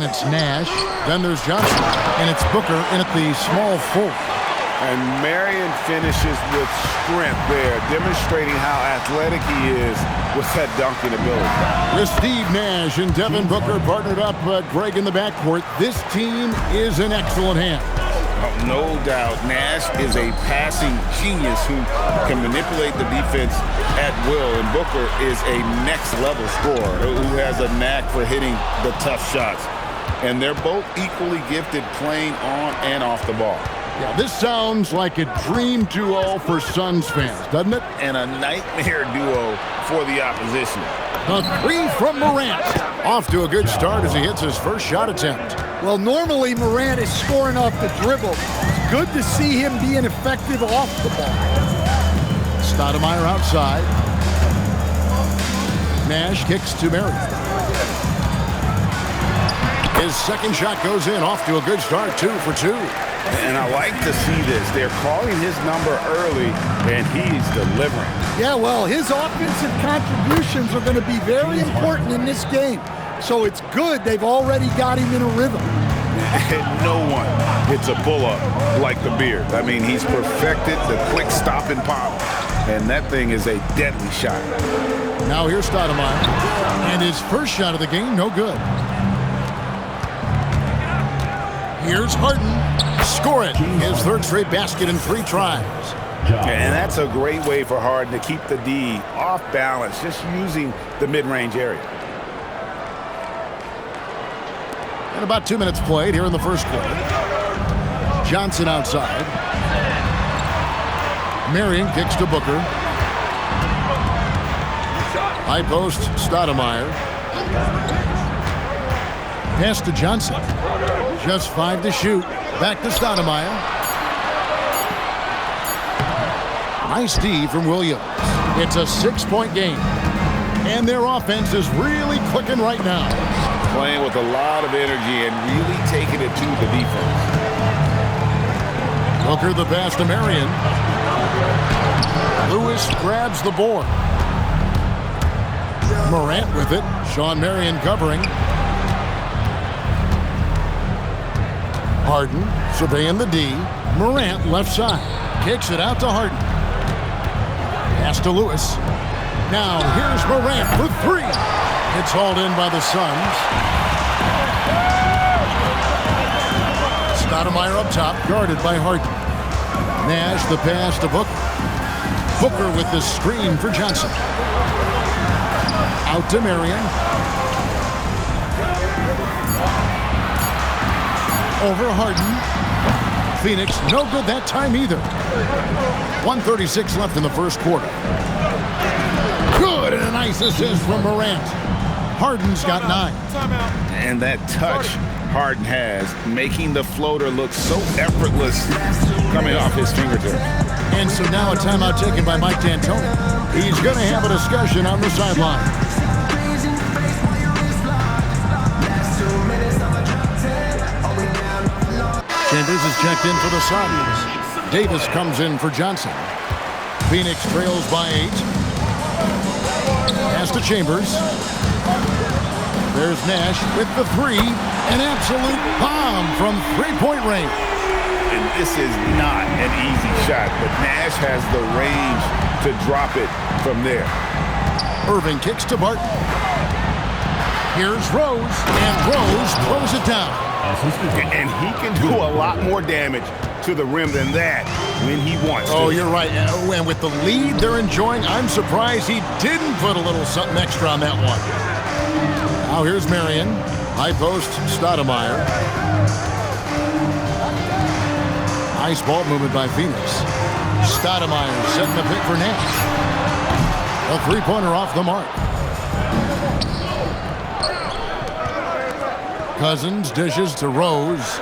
It's Nash, then there's Johnson, and it's Booker in at the small forward. And Marion finishes with strength there, demonstrating how athletic he is with that dunking ability. With Steve Nash and Devin Booker partnered up, Greg in the backcourt, this team is in excellent hands. Oh, no doubt, Nash is a passing genius who can manipulate the defense at will, and Booker is a next-level scorer who has a knack for hitting the tough shots. And they're both equally gifted playing on and off the ball. Yeah, this sounds like a dream duo for Suns fans, doesn't it? And a nightmare duo for the opposition. The three from Morant. Off to a good start as he hits his first shot attempt. Well, normally Morant is scoring off the dribble. It's good to see him being effective off the ball. Stoudemire outside. Nash kicks to Marion. His second shot goes in, off to a good start, 2 for 2. And I like to see this. They're calling his number early, and he's delivering. Yeah, well, his offensive contributions are going to be very important in this game. So it's good they've already got him in a rhythm. And no one hits a pull-up like the Beard. I mean, he's perfected the quick stop and pop, and that thing is a deadly shot. Now here's Stoudemire, and his first shot of the game, no good. Here's Harden. Score it. His third straight basket in 3 tries. And that's a great way for Harden to keep the D off balance, just using the mid-range area. And about 2 minutes played here in the first quarter. Johnson outside. Marion kicks to Booker. High post, Stoudemire. Pass to Johnson. Just 5 to shoot. Back to Stoudemire. Nice D from Williams. It's a 6-point game. And their offense is really clicking right now. Playing with a lot of energy and really taking it to the defense. Booker the pass to Marion. Lewis grabs the board. Morant with it. Shawn Marion covering. Harden surveying the D. Morant left side. Kicks it out to Harden. Pass to Lewis. Now here's Morant for 3. It's hauled in by the Suns. Stoudemire up top, guarded by Harden. Nash the pass to Booker. Booker with the screen for Johnson. Out to Marion. Over Harden. Phoenix, no good that time either. 1:36 left in the first quarter. Good, and a nice assist from Morant. Harden's got 9. And that touch Harden has, making the floater look so effortless coming off his fingertips. And so now a timeout taken by Mike D'Antoni. He's going to have a discussion on the sideline. Chambers is checked in for the Suns. Davis comes in for Johnson. Phoenix trails by 8. Pass to Chambers. There's Nash with the 3. An absolute bomb from 3-point range. And this is not an easy shot, but Nash has the range to drop it from there. Irving kicks to Barton. Here's Rose, and Rose throws it down. And he can do a lot more damage to the rim than that when he wants to. Oh, you're right. And with the lead they're enjoying, I'm surprised he didn't put a little something extra on that one. Now here's Marion. High post, Stoudemire. Nice ball movement by Phoenix. Stoudemire setting the pick for Nash. A 3-pointer off the mark. Cousins dishes to Rose.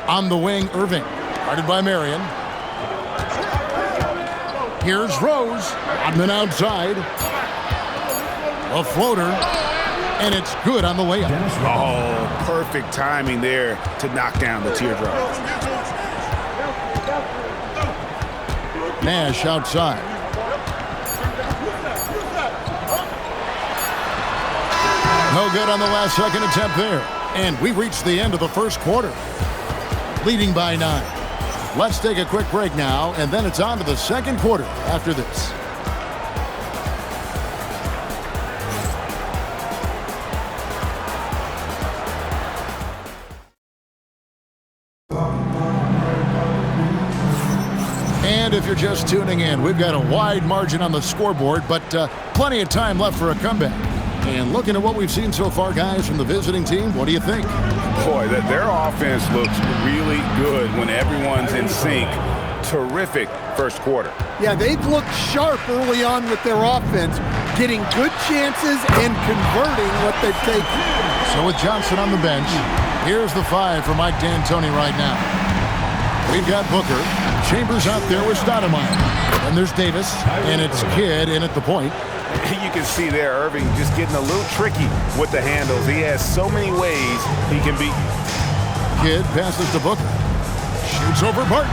On the wing, Irving. Guarded by Marion. Here's Rose. Rodman outside. A floater. And it's good on the layup. Oh, perfect timing there to knock down the teardrop. Nash outside. No good on the last second attempt there. And we reached the end of the first quarter, leading by 9. Let's take a quick break now, and then it's on to the second quarter after this. And if you're just tuning in, we've got a wide margin on the scoreboard, but plenty of time left for a comeback. And looking at what we've seen so far, guys, from the visiting team, what do you think? Boy, their offense looks really good when everyone's in sync. Terrific first quarter. Yeah, they've looked sharp early on with their offense, getting good chances and converting what they've taken. So with Johnson on the bench, here's the 5 for Mike D'Antoni right now. We've got Booker. Chambers out there with Stoudemire. And there's Davis, and it's Kidd in at the point. You can see there Irving just getting a little tricky with the handles. He has so many ways he can beat. Kidd passes to Booker. Shoots over Barton.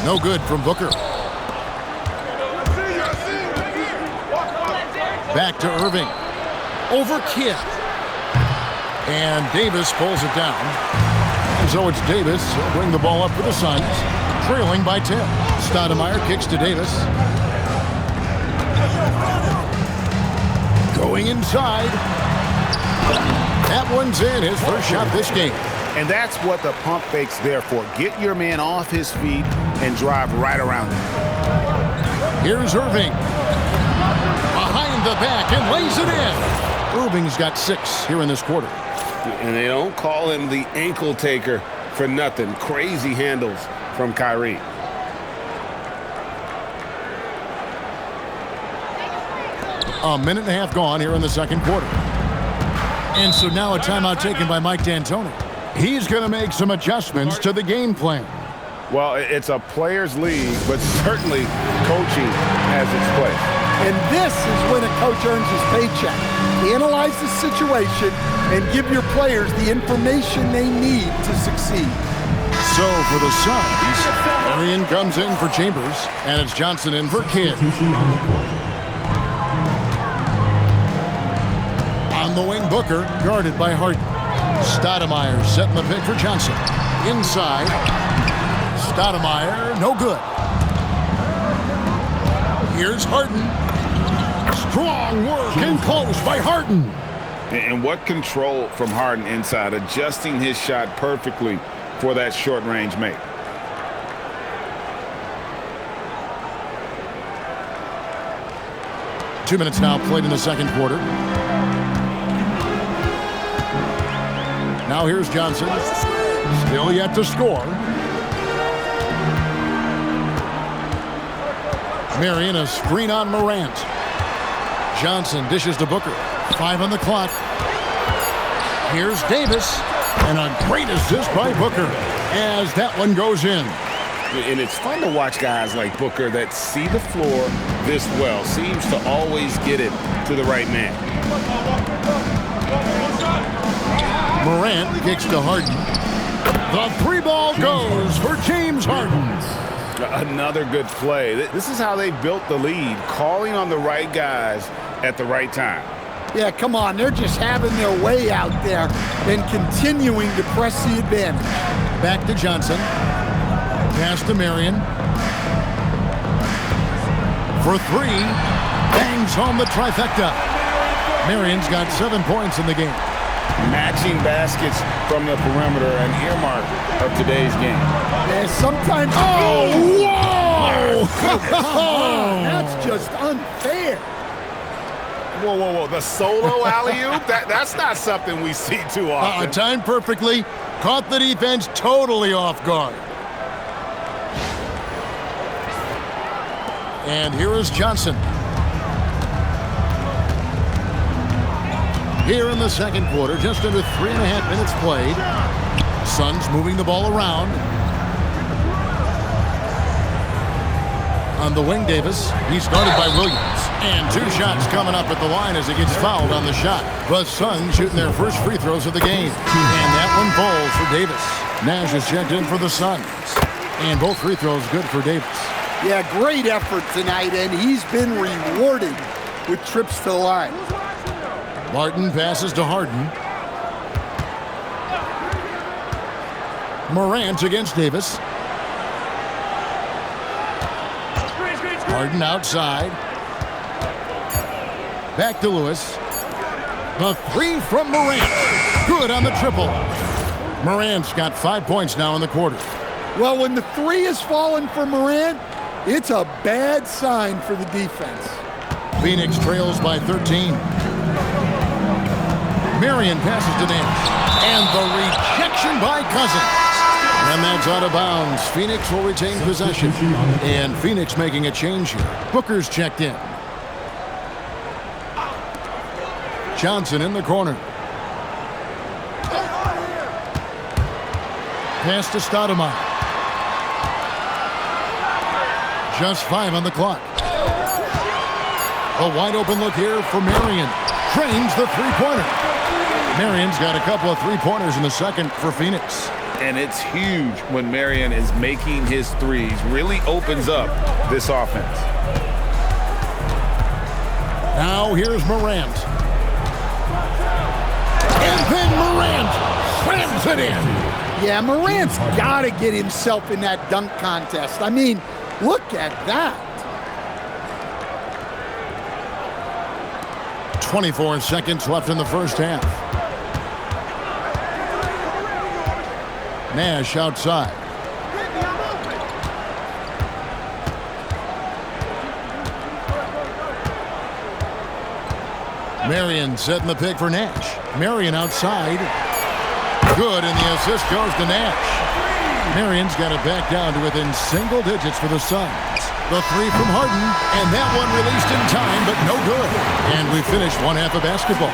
No good from Booker. Back to Irving. Over Kidd. And Davis pulls it down. And so it's Davis. He'll bring the ball up for the Suns. Trailing by 10. Stoudemire kicks to Davis. Going inside. That one's in. His first shot this game. And that's what the pump fake's there for. Get your man off his feet and drive right around him. Here's Irving. Behind the back and lays it in. Irving's got 6 here in this quarter. And they don't call him the ankle taker for nothing. Crazy handles from Kyrie. A minute and a half gone here in the second quarter. And so now a timeout taken by Mike D'Antoni. He's going to make some adjustments to the game plan. Well, it's a players' league, but certainly coaching has its place. And this is when a coach earns his paycheck. Analyze the situation and give your players the information they need to succeed. So for the Suns, Marion comes in for Chambers, and it's Johnson in for Kidd. On the wing, Booker, guarded by Harden. Stoudemire setting the pick for Johnson. Inside. Stoudemire, no good. Here's Harden. Strong work and close by Harden. And what control from Harden inside, adjusting his shot perfectly for that short-range make. Two minutes now played in the second quarter. Now here's Johnson. Still yet to score. Marion, a screen on Morant. Johnson dishes to Booker. 5 on the clock. Here's Davis. And a great assist by Booker as that one goes in. And it's fun to watch guys like Booker that see the floor this well. Seems to always get it to the right man. Morant kicks to Harden. The 3-ball goes for James Harden. Another good play. This is how they built the lead, calling on the right guys at the right time. Yeah, come on. They're just having their way out there and continuing to press the advantage. Back to Johnson. Pass to Marion. For 3. Bangs home the trifecta. Marion's got 7 points in the game. Matching baskets from the perimeter, an earmark of today's game. Yeah, sometimes... Oh, whoa! That's just unfair. Whoa, whoa, whoa. The solo alley-oop? That's not something we see too often. Timed perfectly. Caught the defense totally off guard. And here is Johnson. Here in the second quarter, just under 3.5 minutes played. Suns moving the ball around. On the wing, Davis. He's guarded by Williams. And 2 shots coming up at the line as he gets fouled on the shot. The Suns shooting their first free throws of the game. And that one falls for Davis. Nash is checked in for the Suns. And both free throws good for Davis. Yeah, great effort tonight, and he's been rewarded with trips to the line. Martin passes to Harden. Morant against Davis. Harden outside. Back to Lewis. The three from Morant. Good on the triple. Morant's got 5 points now in the quarter. Well, when the three is falling for Morant, it's a bad sign for the defense. Phoenix trails by 13. Marion passes to Nash. And the rejection by Cousins. And that's out of bounds. Phoenix will retain possession. And Phoenix making a change here. Booker's checked in. Johnson in the corner. Pass to Stoudemire. Just 5 on the clock. A wide open look here for Marion. Trains the three-pointer. Marion's got a couple of three-pointers in the second for Phoenix. And it's huge when Marion is making his threes. Really opens up this offense. Now here's Morant. And then Morant slams it in. Yeah, Morant's got to get himself in that dunk contest. I mean, look at that. 24 seconds left in the first half. Nash outside. Marion setting the pick for Nash. Marion outside. Good, and the assist goes to Nash. Marion's got it back down to within single digits for the Suns. The three from Harden, and that one released in time, but no good. And we finish one half of basketball.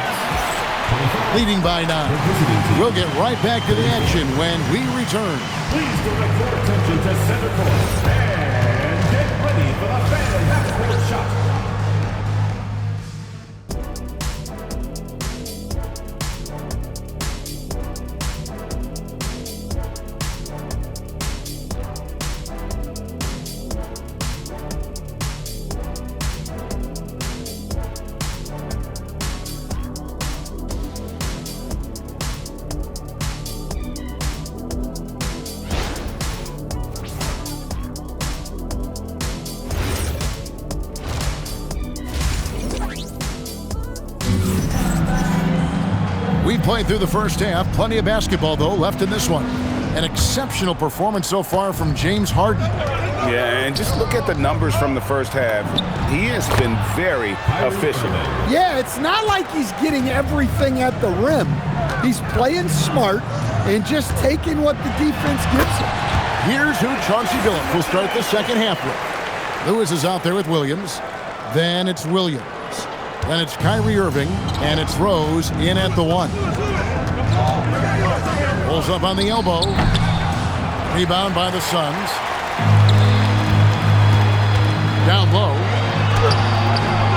Leading by 9. We'll get right back to the action when we return. Please direct your attention to center court and get ready for the Phantom Half-Court Shot. We played through the first half. Plenty of basketball, though, left in this one. An exceptional performance so far from James Harden. Yeah, and just look at the numbers from the first half. He has been very efficient. Yeah, it's not like he's getting everything at the rim. He's playing smart and just taking what the defense gives him. Here's who Chauncey Billups will start the second half with. Lewis is out there with Williams. Then it's Williams. Then it's Kyrie Irving, and it's Rose in at the 1. Pulls up on the elbow. Rebound by the Suns. Down low.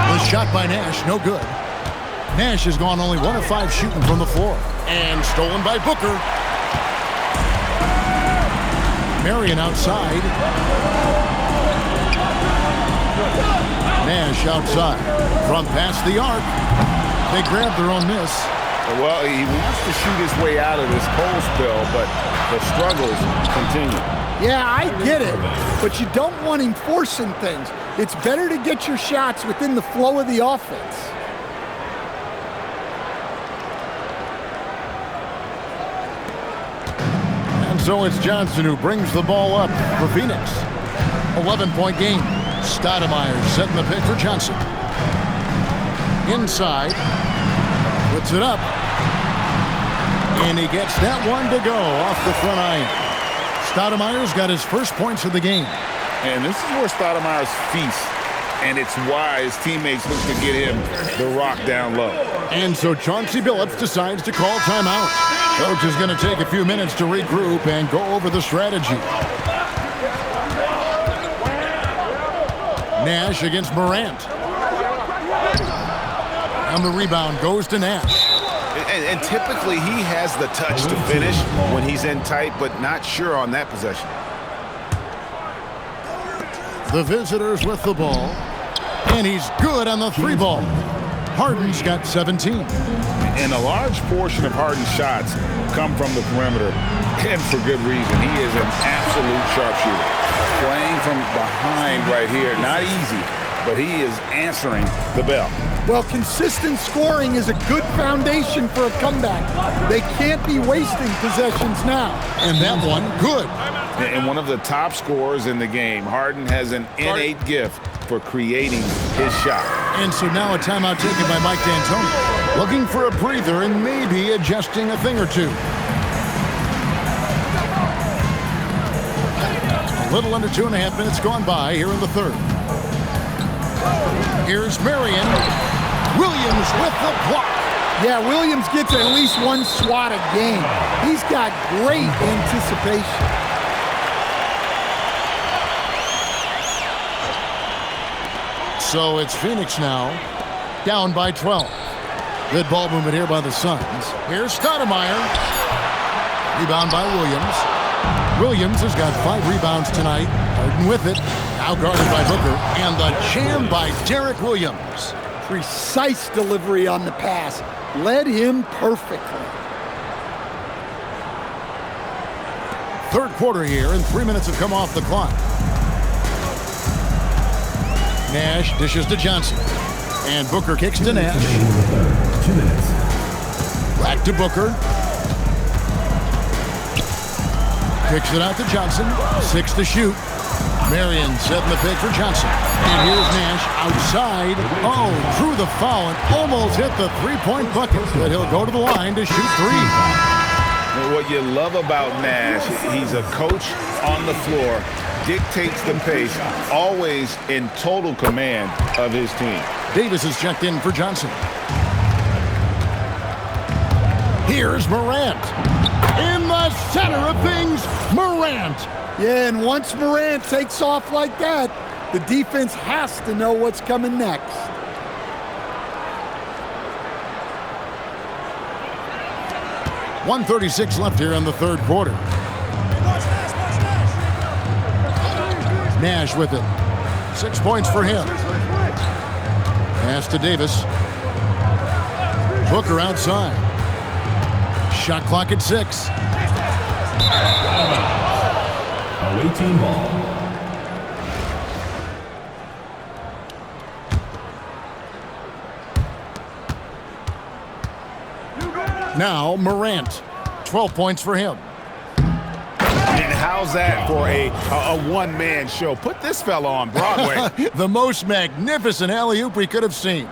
The shot by Nash, no good. Nash has gone only 1 of 5 shooting from the floor. And stolen by Booker. Marion outside. Nash outside. From past the arc. They grab their own miss. Well, he wants to shoot his way out of this cold spell, but the struggles continue. Yeah, I get it, but you don't want him forcing things. It's better to get your shots within the flow of the offense. And so it's Johnson who brings the ball up for Phoenix. 11-point game. Stoudemire setting the pick for Johnson. Inside. Puts it up. And he gets that one to go off the front iron. Stoudemire's got his first points of the game. And this is where Stoudemire's feast. And it's why his teammates look to get him the rock down low. And so Chauncey Billups decides to call timeout. Coach is going to take a few minutes to regroup and go over the strategy. Nash against Morant. And the rebound goes to Nash. And typically he has the touch to finish when he's in tight, but not sure on that possession. The visitors with the ball. And he's good on the 3 ball. Harden's got 17. And a large portion of Harden's shots come from the perimeter, and for good reason. He is an absolute sharpshooter. Playing from behind right here, not easy, but he is answering the bell. Well, consistent scoring is a good foundation for a comeback. They can't be wasting possessions now. And that one, good. And one of the top scorers in the game. Harden has an innate gift for creating his shot. And so now a timeout taken by Mike D'Antoni. Looking for a breather and maybe adjusting a thing or two. A little under 2.5 minutes gone by here in the third. Here's Marion. Williams with the block. Yeah, Williams gets at least one swat a game. He's got great anticipation. So it's Phoenix now, down by 12. Good ball movement here by the Suns. Here's Stoudemire. Rebound by Williams. Williams has got 5 rebounds tonight. Harden with it. Now guarded by Booker. And the jam by Derek Williams. Precise delivery on the pass. Led him perfectly. Third quarter here, and 3 minutes have come off the clock. Nash dishes to Johnson. And Booker kicks to Nash. 2 minutes. Back to Booker. Kicks it out to Johnson. 6 to shoot. Marion setting the pick for Johnson. And here's Nash outside. Oh, drew the foul and almost hit the three-point bucket. But he'll go to the line to shoot 3. What you love about Nash, he's a coach on the floor, dictates the pace, always in total command of his team. Davis is checked in for Johnson. Here's Morant. In the center of things, Morant. Yeah, and once Morant takes off like that, the defense has to know what's coming next. .136 left here in the third quarter. Nash with it. 6 points for him. Pass to Davis. Booker outside. Shot clock at 6. Away team ball. Now Morant. 12 points for him. And how's that for a one-man show? Put this fella on Broadway. The most magnificent alley-oop we could have seen.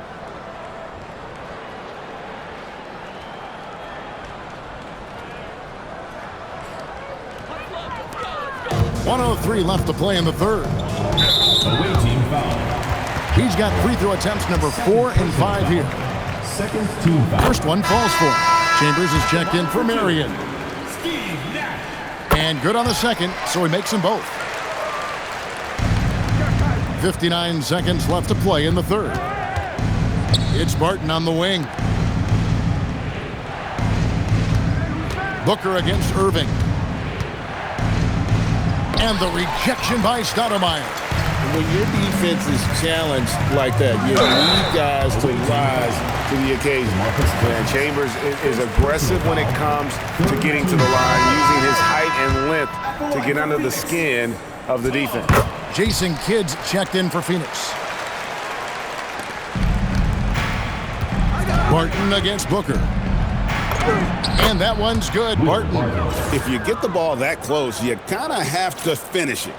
.103 left to play in the third. Away team foul. He's got free throw attempts number 4 and 5 here. Second team foul. First one falls for him. Chambers is checked in for Marion. Steve Nash. And good on the second, so he makes them both. 59 seconds left to play in the third. It's Barton on the wing. Booker against Irving. And the rejection by Stoudemire. When your defense is challenged like that, you need guys to rise to the occasion. And Chambers is aggressive when it comes to getting to the line, using his height and length to get under the skin of the defense. Jason Kidd's checked in for Phoenix. Barton against Booker. And that one's good. Barton. If you get the ball that close, you kind of have to finish it.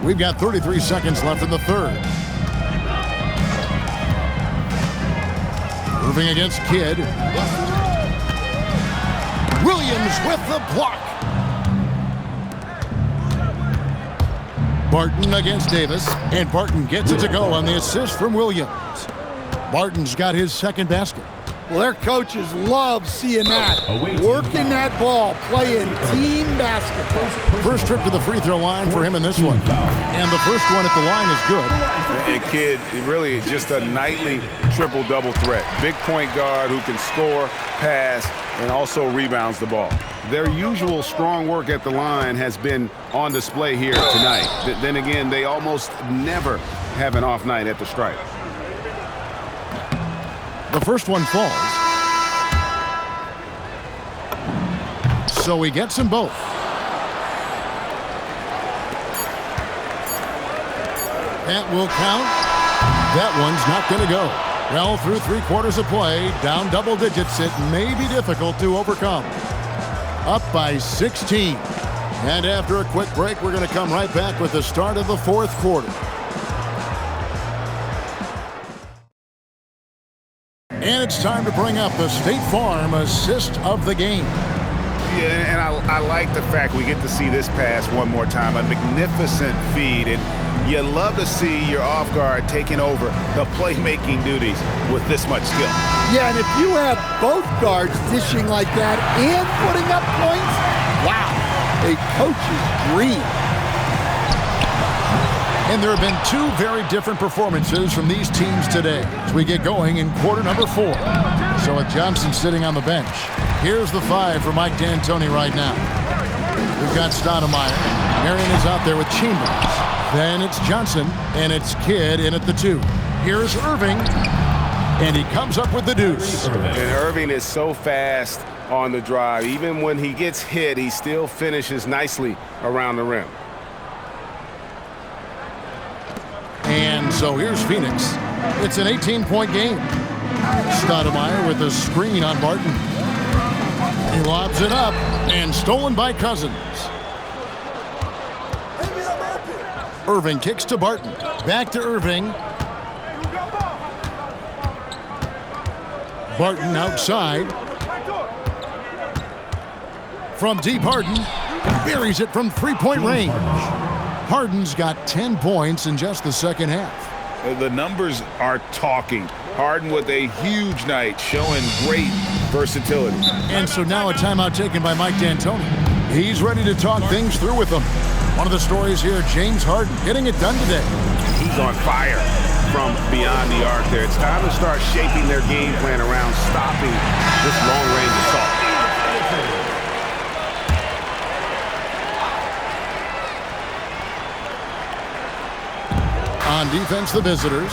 We've got 33 seconds left in the third. Irving against Kidd. Williams with the block. Barton against Davis, and Barton gets it to go on the assist from Williams. Barton's got his second basket. Well, their coaches love seeing that. Working that ball, playing team basketball. First trip to the free throw line for him in this one. And the first one at the line is good. And Kidd, really just a nightly triple-double threat. Big point guard who can score, pass, and also rebounds the ball. Their usual strong work at the line has been on display here tonight. Then again, they almost never have an off night at the stripe. The first one falls. So he gets them both. That will count. That one's not going to go. Well, through 3 quarters of play, down double digits, it may be difficult to overcome. Up by 16. And after a quick break, we're going to come right back with the start of the 4th quarter. And it's time to bring up the State Farm assist of the game. Yeah, and I like the fact we get to see this pass one more time. A magnificent feed. And you love to see your off guard taking over the playmaking duties with this much skill. Yeah, and if you have both guards dishing like that and putting up points, wow, a coach's dream. And there have been 2 very different performances from these teams today as we get going in quarter number 4. So with Johnson sitting on the bench, here's the 5 for Mike D'Antoni right now. We've got Stoudemire. Marion is out there with Chambers. Then it's Johnson, and it's Kidd in at the 2. Here's Irving, and he comes up with the deuce. And Irving is so fast on the drive. Even when he gets hit, he still finishes nicely around the rim. And so here's Phoenix. It's an 18-point game. Stoudemire with a screen on Barton. He lobs it up, and stolen by Cousins. Irving kicks to Barton. Back to Irving. Barton outside. From deep, Harden buries it from 3-point range. Harden's got 10 points in just the second half. The numbers are talking. Harden with a huge night, showing great versatility. And so now a timeout taken by Mike D'Antoni. He's ready to talk things through with them. One of the stories here, James Harden getting it done today. He's on fire from beyond the arc there. It's time to start shaping their game plan around stopping this long-range assault. On defense, the visitors.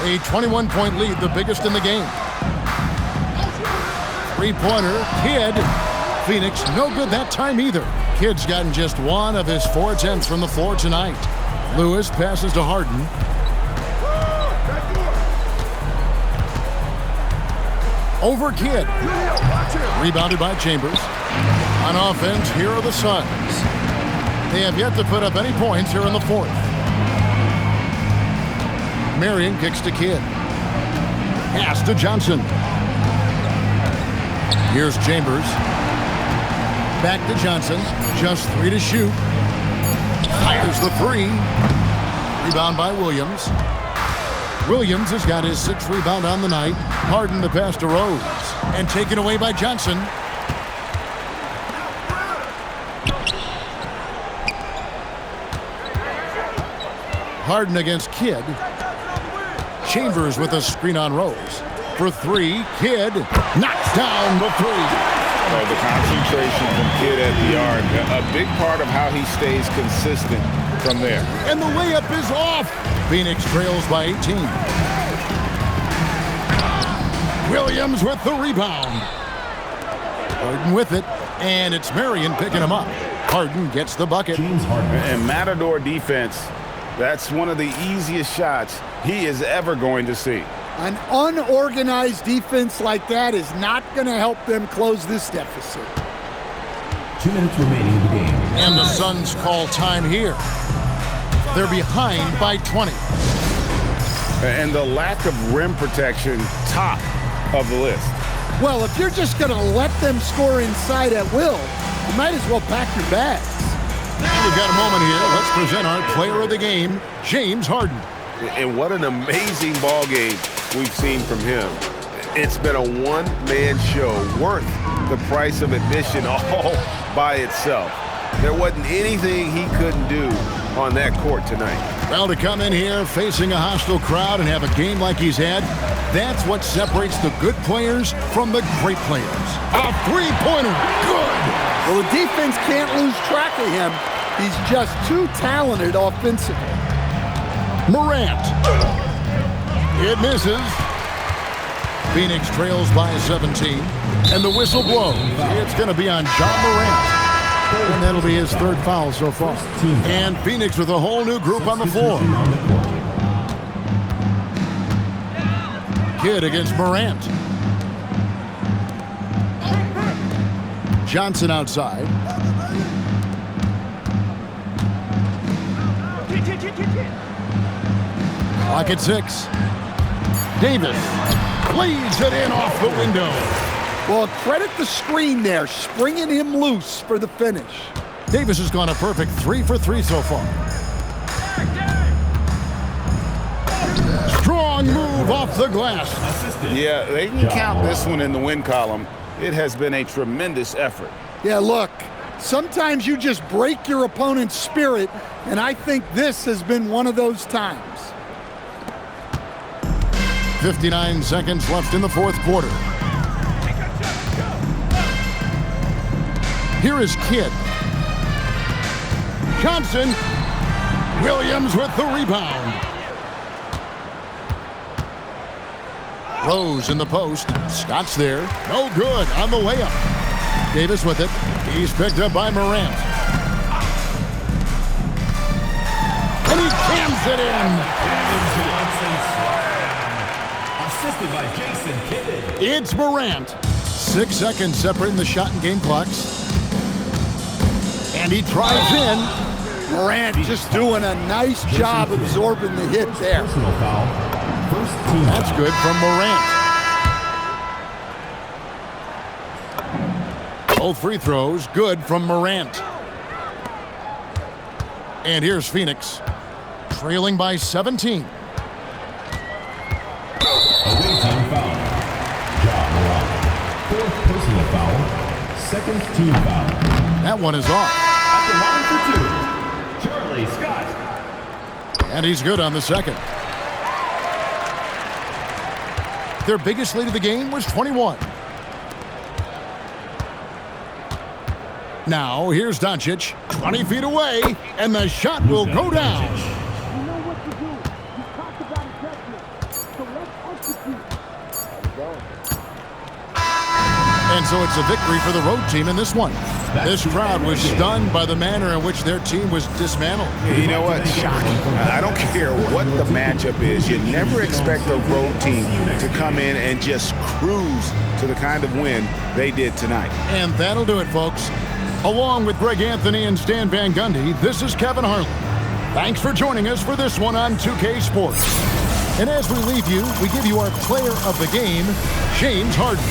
A 21-point lead, the biggest in the game. 3-pointer, Kidd. Phoenix, no good that time either. Kidd's gotten just 1 of his 4 attempts from the floor tonight. Lewis passes to Harden. Over Kidd. Rebounded by Chambers. On offense, here are the Suns. They have yet to put up any points here in the 4th. Marion kicks to Kidd. Pass to Johnson. Here's Chambers. Back to Johnson. Just 3 to shoot. Fires the 3. Rebound by Williams. Williams has got his 6th rebound on the night. Harden the pass to Rose. And taken away by Johnson. Harden against Kidd. Chambers with a screen on Rose. For 3, Kidd knocks down the 3. The concentration from Kidd at the arc, a big part of how he stays consistent from there. And the layup is off. Phoenix trails by 18. Williams with the rebound. Harden with it, and it's Marion picking him up. Harden gets the bucket. And Matador defense, that's one of the easiest shots he is ever going to see. An unorganized defense like that is not going to help them close this deficit. 2 minutes remaining in the game. And the Suns call time here. They're behind by 20. And the lack of rim protection, top of the list. Well, if you're just going to let them score inside at will, you might as well pack your bags. We've got a moment here. Let's present our player of the game, James Harden. And what an amazing ball game we've seen from him. It's been a one-man show worth the price of admission all by itself. There wasn't anything he couldn't do on that court tonight. Well, to come in here facing a hostile crowd and have a game like he's had, that's what separates the good players from the great players. A three-pointer. Good. Well, the defense can't lose track of him. He's just too talented offensively. Morant. It misses. Phoenix trails by 17. And the whistle blows. It's going to be on Ja Morant. And that'll be his third foul so far. And Phoenix with a whole new group on the floor. Kidd against Morant. Johnson outside. Clock at 6. Davis lays it in off the window. Well, credit the screen there, springing him loose for the finish. Davis has gone a perfect 3 for 3 so far. Strong move off the glass. Yeah, they can count this one in the win column. It has been a tremendous effort. Yeah, look, sometimes you just break your opponent's spirit, and I think this has been one of those times. 59 seconds left in the fourth quarter. Here is Kidd. Johnson. Williams with the rebound. Rose in the post. Scott's there. No good on the layup. Davis with it. He's picked up by Morant. And he jams it in. Assisted by Jason Kidd. It's Morant. 6 seconds separating the shot and game clocks. And he drives in. Morant just doing a nice job absorbing the hit there. Personal foul. First team That's foul. good from Morant. Both free throws good from Morant. And here's Phoenix, trailing by 17. Away team foul. Ja Morant. Fourth personal foul. Second team foul. That one is off. At the line for two, Charlie Scott. And he's good on the second. Their biggest lead of the game was 21. Now, here's Doncic, 20 feet away, and the shot will go down. And so it's a victory for the road team in this one. This crowd was stunned by the manner in which their team was dismantled. You know what? Shocking. I don't care what the matchup is. You never expect a road team to come in and just cruise to the kind of win they did tonight. And that'll do it, folks. Along with Greg Anthony and Stan Van Gundy, this is Kevin Harlan. Thanks for joining us for this one on 2K Sports. And as we leave you, we give you our player of the game, James Harden.